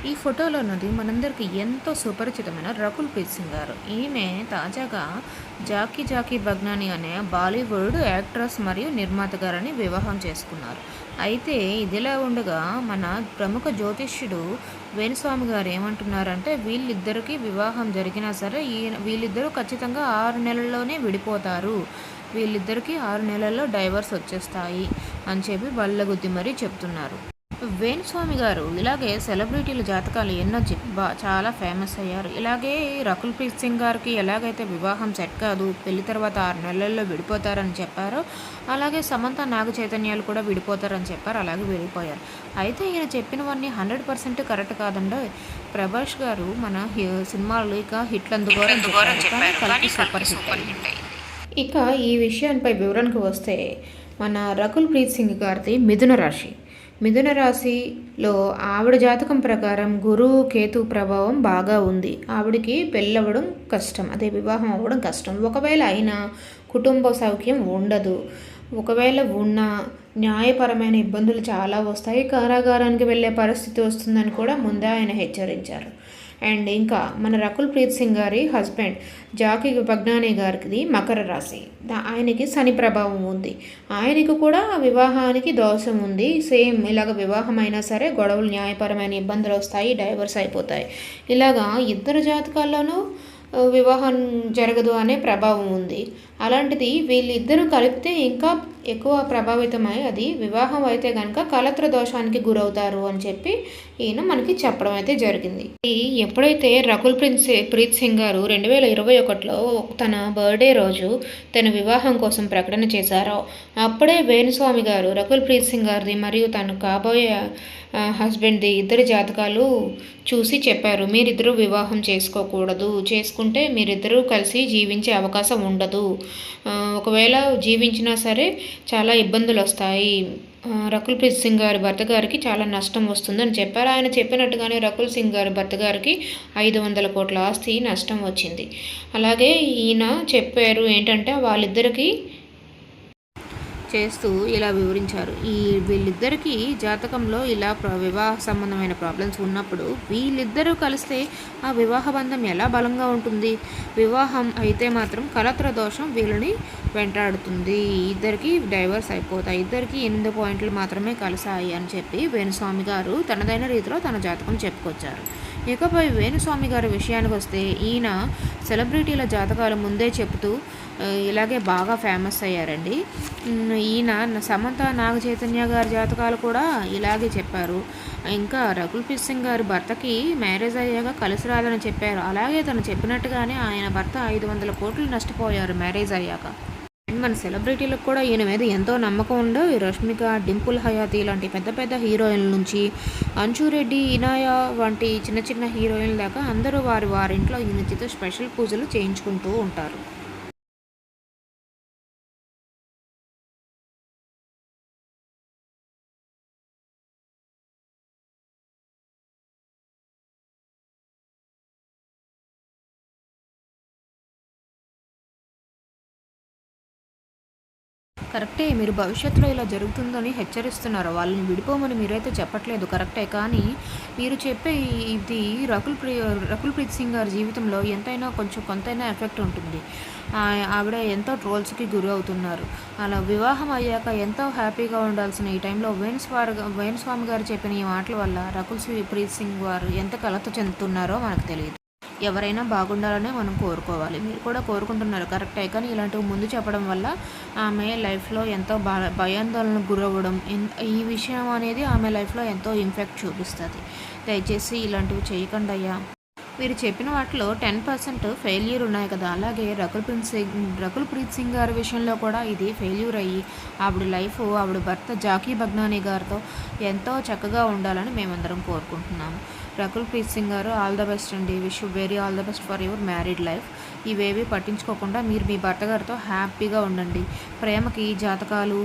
ఈ ఫోటోలో ఉన్నది మనందరికీ ఎంతో సుపరిచితమైన రకుల్ ప్రీత్ సింగ్ గారు. ఈమె తాజాగా జాకీ జాకీ భగ్నాని అనే బాలీవుడ్ యాక్ట్రెస్ మరియు నిర్మాత గారిని వివాహం చేసుకున్నారు. అయితే ఇదిలా ఉండగా మన ప్రముఖ జ్యోతిష్యుడు వేణుస్వామి గారు ఏమంటున్నారంటే వీళ్ళిద్దరికీ వివాహం జరిగినా సరే వీళ్ళిద్దరూ ఖచ్చితంగా 6 నెలల్లోనే విడిపోతారు. వీళ్ళిద్దరికీ 6 నెలల్లో డైవర్స్ వచ్చేస్తాయి అని చెప్పి బల్లగుద్ది మరీ చెప్తున్నారు. వేణుస్వామి గారు ఇలాగే సెలబ్రిటీల జాతకాలు ఎన్నో చాలా ఫేమస్ అయ్యారు. ఇలాగే రకుల్ ప్రీత్ సింగ్ గారికి ఎలాగైతే వివాహం సెట్ కాదు, పెళ్లి తర్వాత 6 నెలల్లో విడిపోతారని చెప్పారో, అలాగే సమంత నాగ చైతన్యాలు కూడా విడిపోతారని చెప్పారు. అలాగే విడిపోయారు. అయితే ఈయన చెప్పినవన్నీ 100% కరెక్ట్ కాదండి. ప్రభాస్ గారు మన సినిమాలు ఇక హిట్లు అందుకోరని చెప్పారు, సూపర్ హిట్. ఇక ఈ విషయానికి వివరణకు వస్తే మన రకుల్ ప్రీత్ సింగ్ గారిది మిథున రాశి. మిథున రాశిలో ఆవిడ జాతకం ప్రకారం గురువు కేతు ప్రభావం బాగా ఉంది. ఆవిడకి పెళ్ళవడం కష్టం, అదే వివాహం అవ్వడం కష్టం. ఒకవేళ అయినా కుటుంబ సౌఖ్యం ఉండదు. ఒకవేళ ఉన్న న్యాయపరమైన ఇబ్బందులు చాలా వస్తాయి, కారాగారానికి వెళ్ళే పరిస్థితి వస్తుందని కూడా ముందే ఆయన హెచ్చరించారు. అండ్ ఇంకా మన రకుల్ ప్రీత్ సింగ్ గారి హస్బెండ్ జాకీ భగ్నాని గారికి మకర రాశి. ఆయనకి శని ప్రభావం ఉంది. ఆయనకు కూడా వివాహానికి దోషం ఉంది. సేమ్ ఇలాగ వివాహం అయినా సరే గొడవలు, న్యాయపరమైన ఇబ్బందులు వస్తాయి, డైవర్స్ అయిపోతాయి. ఇలాగా ఇద్దరు జాతకాల్లోనూ వివాహం జరగదు అనే ప్రభావం ఉంది. అలాంటిది వీళ్ళిద్దరూ కలిపితే ఇంకా ఎక్కువ ప్రభావితమై అది వివాహం అయితే కనుక కలత్ర దోషానికి గురవుతారు అని చెప్పి ఈయన మనకి చెప్పడం అయితే జరిగింది. ఎప్పుడైతే రకుల్ ప్రీత్ సింగ్ గారు 2021లో తన బర్త్డే రోజు తన వివాహం కోసం ప్రకటన చేశారో అప్పుడే వేణుస్వామి గారు రకుల్ ప్రీత్ సింగ్ గారిది మరియు తను కాబోయే హస్బెండ్ది ఇద్దరి జాతకాలు చూసి చెప్పారు, మీరిద్దరూ వివాహం చేసుకోకూడదు, చేసుకుంటే మీరిద్దరూ కలిసి జీవించే అవకాశం ఉండదు, ఒకవేళ జీవించినా సరే చాలా ఇబ్బందులు వస్తాయి, రకుల్ ప్రీత్ సింగ్ గారి భర్త గారికి చాలా నష్టం వస్తుందని చెప్పారు. ఆయన చెప్పినట్టుగానే రకుల్ సింగ్ గారి భర్త గారికి 500 కోట్ల ఆస్తి నష్టం వచ్చింది. అలాగే ఈయన చెప్పారు ఏంటంటే వాళ్ళిద్దరికీ చేస్తూ ఇలా వివరించారు. వీళ్ళిద్దరికీ జాతకంలో ఇలా వివాహ సంబంధమైన ప్రాబ్లమ్స్ ఉన్నప్పుడు వీళ్ళిద్దరూ కలిస్తే ఆ వివాహ బంధం ఎలా బలంగా ఉంటుంది? వివాహం అయితే మాత్రం కలత్ర దోషం వీళ్ళని వెంటాడుతుంది, ఇద్దరికి డైవర్స్ అయిపోతాయి, ఇద్దరికి 8 పాయింట్లు మాత్రమే కలిసాయి అని చెప్పి వేణుస్వామి గారు తనదైన రీతిలో తన జాతకం చెప్పుకొచ్చారు. ఇకపై వేణుస్వామి గారి విషయానికి వస్తే ఈయన సెలబ్రిటీల జాతకాలు ముందే చెబుతూ ఇలాగే బాగా ఫేమస్ అయ్యారండి. ఈయన సమంత నాగ చైతన్య గారి జాతకాలు కూడా ఇలాగే చెప్పారు. ఇంకా రకుల్ ప్రీత్ సింగ్ గారి భర్తకి మ్యారేజ్ అయ్యాక కలిసి రాదని చెప్పారు. అలాగే తను చెప్పినట్టుగానే ఆయన భర్త 500 కోట్లు నష్టపోయారు మ్యారేజ్ అయ్యాక. అండ్ మన సెలబ్రిటీలకు కూడా ఈయన మీద ఎంతో నమ్మకం ఉందో రష్మిక, డింపుల్ హయాతి లాంటి పెద్ద పెద్ద హీరోయిన్ల నుంచి అంచురెడ్డి, ఇనాయ వంటి చిన్న చిన్న హీరోయిన్ల దాకా అందరూ వారింట్లో ఈయన చేత స్పెషల్ పూజలు చేయించుకుంటూ ఉంటారు. కరెక్టే, మీరు భవిష్యత్తులో ఇలా జరుగుతుందని హెచ్చరిస్తున్నారు. వాళ్ళని విడిపోమని మీరైతే చెప్పట్లేదు, కరెక్టే. కానీ మీరు చెప్పే ఇది రకుల్ ప్రీత్ సింగ్ గారి జీవితంలో ఎంతైనా కొంతైనా ఎఫెక్ట్ ఉంటుంది. ఆవిడ ఎంతో ట్రోల్స్కి గురి అవుతున్నారు. అలా వివాహం అయ్యాక ఎంతో హ్యాపీగా ఉండాల్సిన ఈ టైంలో వేణుస్వామి గారు చెప్పిన ఈ మాటల వల్ల రకుల్ ప్రీత్ సింగ్ వారు ఎంత కలత చెందుతున్నారో మనకు తెలియదు. ఎవరైనా బాగుండాలనే మనం కోరుకోవాలి. మీరు కూడా కోరుకుంటున్నారు, కరెక్టే. కానీ ఇలాంటివి ముందు చెప్పడం వల్ల ఆమె లైఫ్లో ఎంతో భయాందోళనకు గురవ్వడం, ఈ విషయం అనేది ఆమె లైఫ్లో ఎంతో ఇంపాక్ట్ చూపిస్తుంది. దయచేసి ఇలాంటివి చేయకండి అయ్యా. మీరు చెప్పిన వాటిలో 10% ఫెయిల్యూర్ ఉన్నాయి కదా, అలాగే రకుల్ ప్రీత్ సింగ్ గారి విషయంలో కూడా ఇది ఫెయిల్యూర్ అయ్యి ఆవిడ భర్త జాకీ భగ్నాని గారితో ఎంతో చక్కగా ఉండాలని మేమందరం కోరుకుంటున్నాము. రకుల్ ప్రీత్ సింగ్ గారు, ఆల్ ద బెస్ట్ అండి. Wish you very all the best for your married life. ఇవేవి పట్టించుకోకుండా మీరు మీ భర్త గారితో హ్యాపీగా ఉండండి. ప్రేమకి జాతకాలు,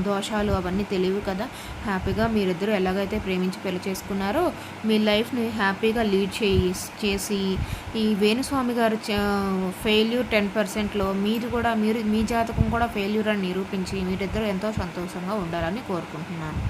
దోషాలు అవన్నీ తెలియవు కదా. హ్యాపీగా మీరిద్దరూ ఎలాగైతే ప్రేమించి పెళ్లి చేసుకున్నారో మీ లైఫ్ని హ్యాపీగా లీడ్ చేసి ఈ వేణుస్వామి గారు ఫెయిల్యూర్ 10%లో మీ జాతకం కూడా ఫెయిల్యూర్ అని నిరూపించి మీరిద్దరూ ఎంతో సంతోషంగా ఉండాలని కోరుకుంటున్నాను.